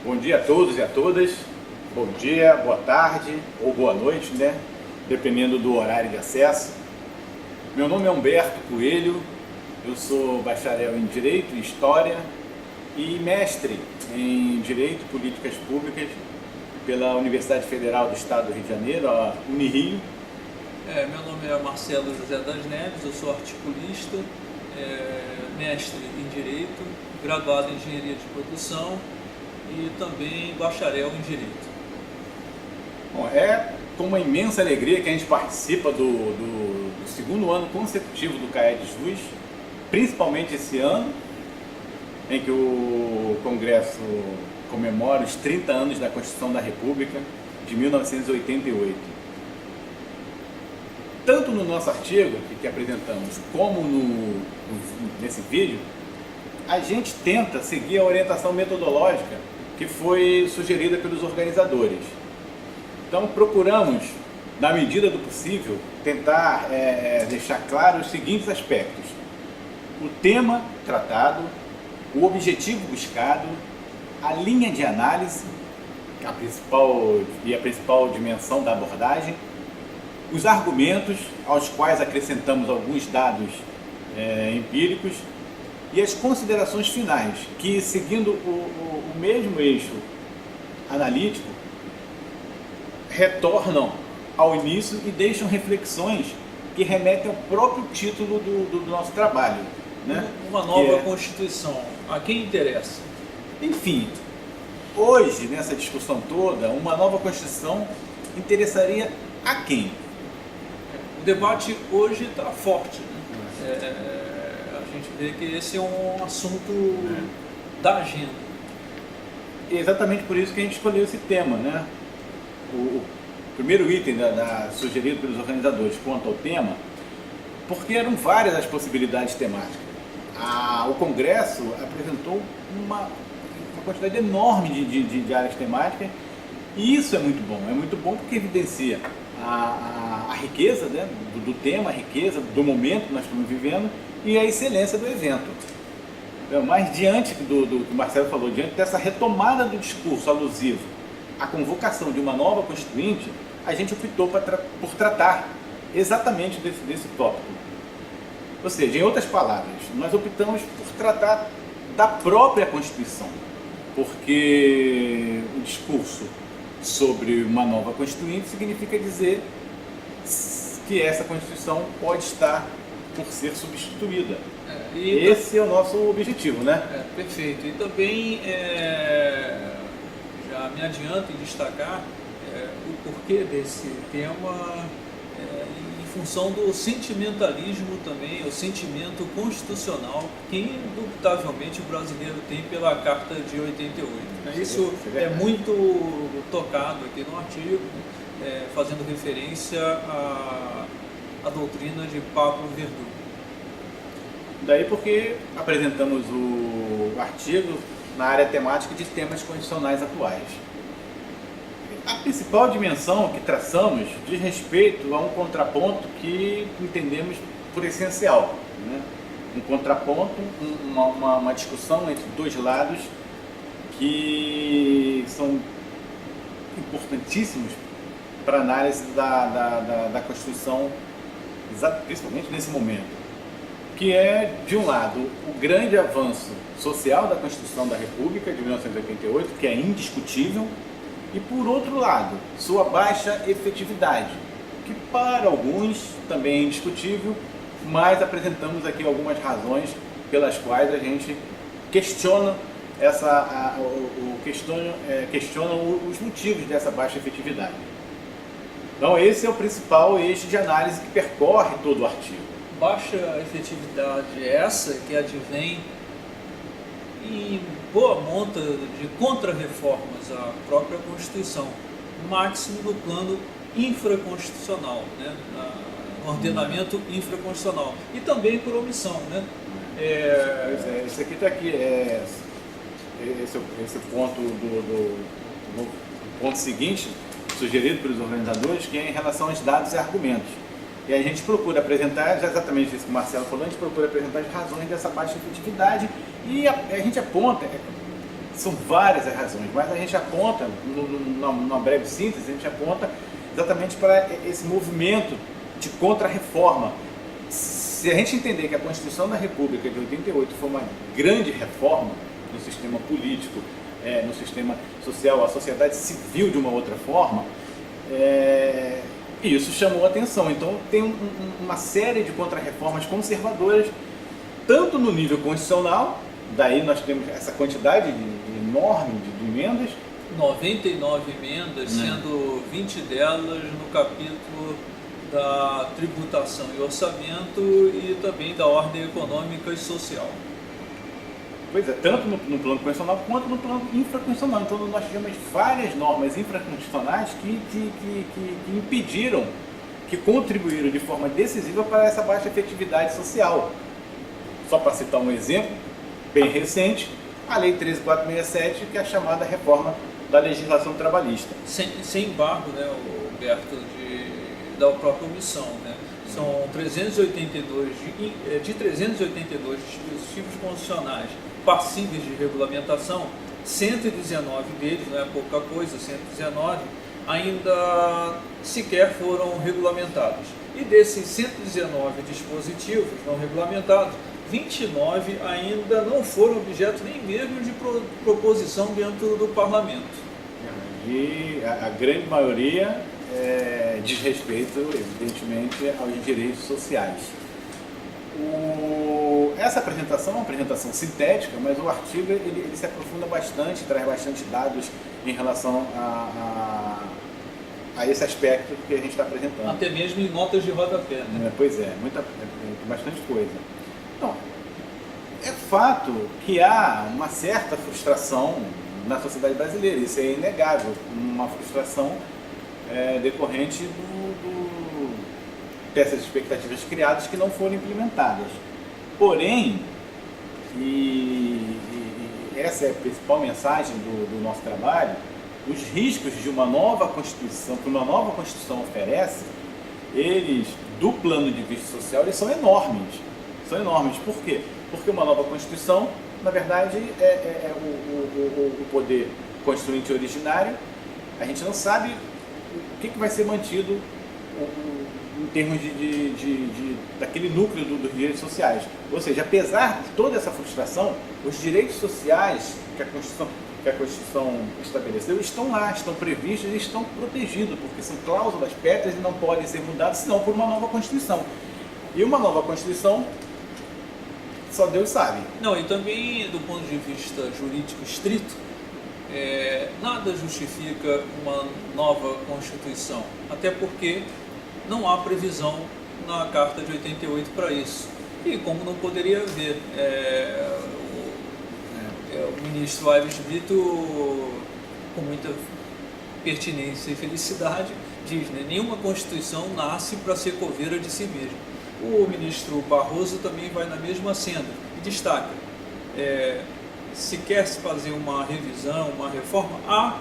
Bom dia a todos e a todas. Bom dia, boa tarde ou boa noite, né? Dependendo do horário de acesso. Meu nome é Humberto Coelho, eu sou bacharel em Direito e História e mestre em Direito e Políticas Públicas pela Universidade Federal do Estado do Rio de Janeiro, a Unirio. Meu nome é Marcelo José das Neves, eu sou articulista, mestre em Direito, graduado em Engenharia de Produção e também bacharel em Direito. Bom, é com uma imensa alegria que a gente participa do segundo ano consecutivo do CAED-JUS, principalmente esse ano, em que o Congresso comemora os 30 anos da Constituição da República de 1988. Tanto no nosso artigo que apresentamos, como nesse vídeo, a gente tenta seguir a orientação metodológica que foi sugerida pelos organizadores. Então procuramos, na medida do possível, tentar deixar claro os seguintes aspectos: o tema tratado, o objetivo buscado, a linha de análise, a principal dimensão da abordagem, os argumentos aos quais acrescentamos alguns dados empíricos e as considerações finais, que, seguindo o mesmo eixo analítico, retornam ao início e deixam reflexões que remetem ao próprio título do nosso trabalho, né? Uma nova Constituição, a quem interessa? Enfim, hoje, nessa discussão toda, uma nova Constituição interessaria a quem? O debate hoje está forte, né? A gente vê que esse é um assunto da agenda. E exatamente por isso que a gente escolheu esse tema, né? O primeiro item sugerido pelos organizadores quanto ao tema, porque eram várias as possibilidades temáticas. O Congresso apresentou uma quantidade enorme de áreas temáticas, e isso é muito bom porque evidencia a riqueza, né, do tema, a riqueza do momento que nós estamos vivendo e a excelência do evento. Mas diante do que o Marcelo falou, diante dessa retomada do discurso alusivo à convocação de uma nova Constituinte, a gente optou por tratar exatamente desse tópico. Ou seja, em outras palavras, nós optamos por tratar da própria Constituição, porque o discurso sobre uma nova Constituinte significa dizer que essa Constituição pode estar por ser substituída. Esse é o nosso objetivo, né? Perfeito. E também já me adianto em destacar o porquê desse tema em função do sentimentalismo também, o sentimento constitucional que indubitavelmente o brasileiro tem pela Carta de 88. Isso é muito tocado aqui no artigo, fazendo referência à doutrina de Pablo Verdun. Daí porque apresentamos o artigo na área temática de temas constitucionais atuais. A principal dimensão que traçamos diz respeito a um contraponto que entendemos por essencial, né? Um contraponto, uma discussão entre dois lados que são importantíssimos para a análise da Constituição, principalmente nesse momento, que é, de um lado, o grande avanço social da Constituição da República de 1988, que é indiscutível, e, por outro lado, sua baixa efetividade, que para alguns também é indiscutível, mas apresentamos aqui algumas razões pelas quais a gente questiona os motivos dessa baixa efetividade. Então esse é o principal eixo de análise que percorre todo o artigo. Baixa efetividade essa que advém em boa monta de contrarreformas à própria Constituição, máximo no plano infraconstitucional, né? No ordenamento infraconstitucional, e também por omissão, né? Esse aqui está aqui, esse ponto do ponto seguinte, sugerido pelos organizadores, que é em relação aos dados e argumentos. E a gente procura apresentar, exatamente isso que o Marcelo falou, a gente procura apresentar as razões dessa baixa efetividade e a gente aponta, são várias as razões, mas a gente aponta, numa breve síntese, a gente aponta exatamente para esse movimento de contra-reforma. Se a gente entender que a Constituição da República de 88 foi uma grande reforma no sistema político, no sistema social, a sociedade civil de uma outra forma, e isso chamou a atenção. Então tem uma série de contra-reformas conservadoras, tanto no nível constitucional, daí nós temos essa quantidade enorme de emendas. 99 emendas, sendo 20 delas no capítulo da tributação e orçamento e também da ordem econômica e social. Pois é, tanto no plano constitucional quanto no plano infraconstitucional. Então nós tivemos várias normas infraconstitucionais que impediram, que contribuíram de forma decisiva para essa baixa efetividade social. Só para citar um exemplo bem recente, a Lei 13.467, que é a chamada reforma da legislação trabalhista. Sem embargo, né, Roberto, da própria omissão, né? São 382 dispositivos constitucionais passíveis de regulamentação, 119 deles, não é pouca coisa, 119, ainda sequer foram regulamentados. E desses 119 dispositivos não regulamentados, 29 ainda não foram objeto nem mesmo de proposição dentro do parlamento. E a grande maioria diz respeito, evidentemente, aos direitos sociais. Essa apresentação é uma apresentação sintética, mas o artigo ele se aprofunda bastante, traz bastante dados em relação a esse aspecto que a gente está apresentando. Até mesmo em notas de rodapé, né? Pois é, bastante coisa. Então, é fato que há uma certa frustração na sociedade brasileira, isso é inegável, uma frustração decorrente dessas expectativas criadas que não foram implementadas. Porém, e essa é a principal mensagem do nosso trabalho, os riscos de uma nova Constituição, que uma nova Constituição oferece, eles, do plano de vista social, eles são enormes. São enormes. Por quê? Porque uma nova Constituição, na verdade, é o poder constituinte originário. A gente não sabe o que vai ser mantido em termos daquele núcleo dos direitos sociais. Ou seja, apesar de toda essa frustração, os direitos sociais que a Constituição estabeleceu estão lá, estão previstos e estão protegidos, porque são cláusulas pétreas e não podem ser mudadas senão por uma nova Constituição. E uma nova Constituição, só Deus sabe. Não, e também do ponto de vista jurídico estrito, nada justifica uma nova Constituição, até porque não há previsão na Carta de 88 para isso. E como não poderia haver, o ministro Aires Brito, com muita pertinência e felicidade, diz, né, nenhuma Constituição nasce para ser coveira de si mesma. O ministro Barroso também vai na mesma senda e destaca, se quer se fazer uma revisão, uma reforma, há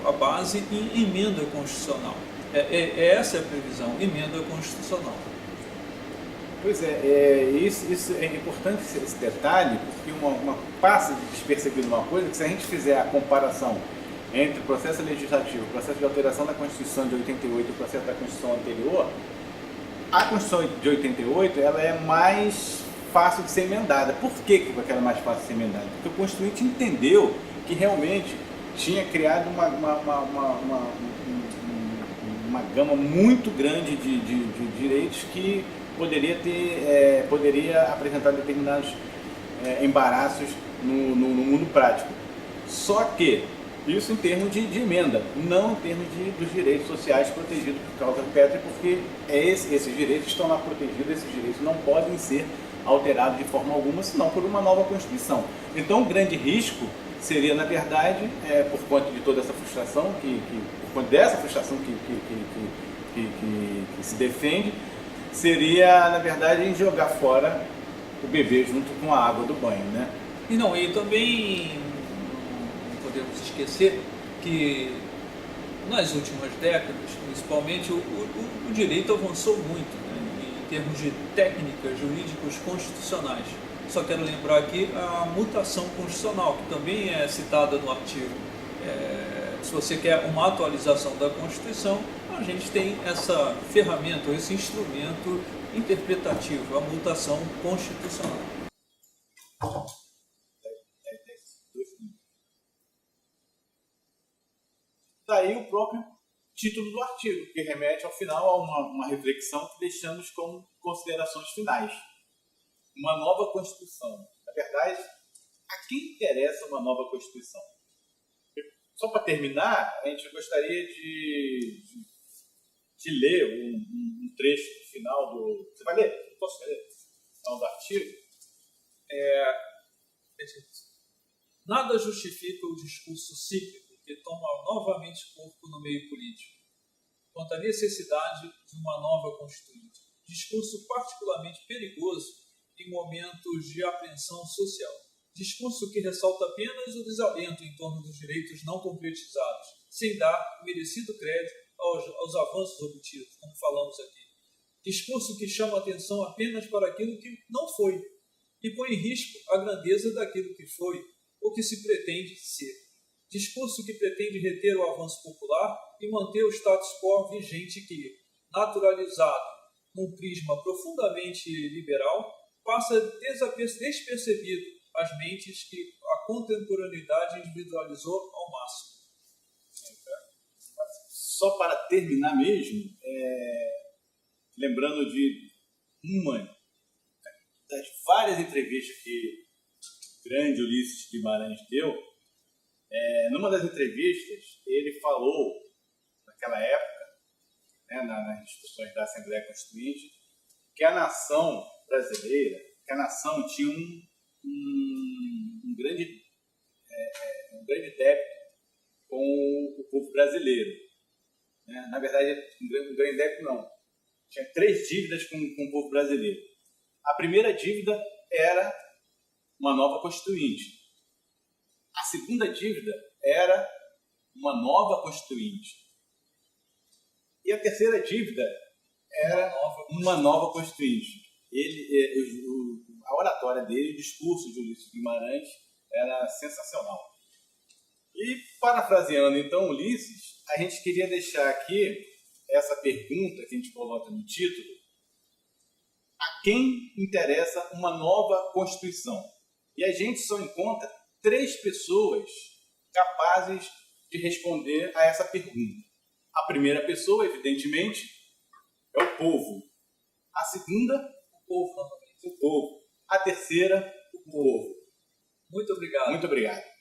a base em emenda constitucional. Essa é a previsão, emenda constitucional. Pois isso é importante esse detalhe, porque passa de despercebido uma coisa, que se a gente fizer a comparação entre o processo legislativo, o processo de alteração da Constituição de 88 e o processo da Constituição anterior, a Constituição de 88 ela é mais fácil de ser emendada. Por que ela é mais fácil de ser emendada? Porque o Constituinte entendeu que realmente tinha criado uma gama muito grande de direitos que poderia apresentar determinados embaraços no mundo prático. Só que isso em termos de emenda, não em termos dos direitos sociais protegidos por causa pétrea, porque esses direitos estão lá protegidos, esses direitos não podem ser alterados de forma alguma, senão por uma nova Constituição. Então o grande risco seria, na verdade, por conta de toda essa frustração, por conta dessa frustração que se defende, seria, na verdade, em jogar fora o bebê junto com a água do banho, né? E também não podemos esquecer que nas últimas décadas, principalmente, o direito avançou muito, né, em termos de técnicas jurídicos constitucionais. Só quero lembrar aqui a mutação constitucional, que também é citada no artigo. Se você quer uma atualização da Constituição, a gente tem essa ferramenta, esse instrumento interpretativo, a mutação constitucional. Daí o próprio título do artigo, que remete ao final a uma reflexão que deixamos como considerações finais. Uma nova Constituição. Na verdade, a quem interessa uma nova Constituição? Só para terminar, a gente gostaria de ler um trecho final do... Você vai ler? Posso ler? Final do artigo? Nada justifica o discurso cíclico que toma novamente corpo no meio político, quanto à necessidade de uma nova Constituinte. Discurso particularmente perigoso em momentos de apreensão social. Discurso que ressalta apenas o desalento em torno dos direitos não concretizados, sem dar o merecido crédito aos avanços obtidos, como falamos aqui. Discurso que chama atenção apenas para aquilo que não foi e põe em risco a grandeza daquilo que foi ou que se pretende ser. Discurso que pretende reter o avanço popular e manter o status quo vigente que, naturalizado num prisma profundamente liberal, passa despercebido às mentes que a contemporaneidade individualizou ao máximo. Só para terminar mesmo, lembrando de uma das várias entrevistas que o grande Ulisses Guimarães deu, numa das entrevistas ele falou, naquela época, nas discussões da Assembleia Constituinte, que a nação brasileira, que a nação tinha um grande débito com o povo brasileiro. Na verdade, um grande débito não. Tinha 3 dívidas com o povo brasileiro. A primeira dívida era uma nova Constituinte. A segunda dívida era uma nova Constituinte. E a terceira dívida era uma nova Constituinte. A oratória dele, o discurso de Ulisses Guimarães era sensacional. E, parafraseando então Ulisses, a gente queria deixar aqui essa pergunta que a gente coloca no título: a quem interessa uma nova Constituição? E a gente só encontra 3 pessoas capazes de responder a essa pergunta. A primeira pessoa, evidentemente, é o povo. A segunda, o povo novamente. O povo. A terceira, o povo. Muito obrigado. Muito obrigado.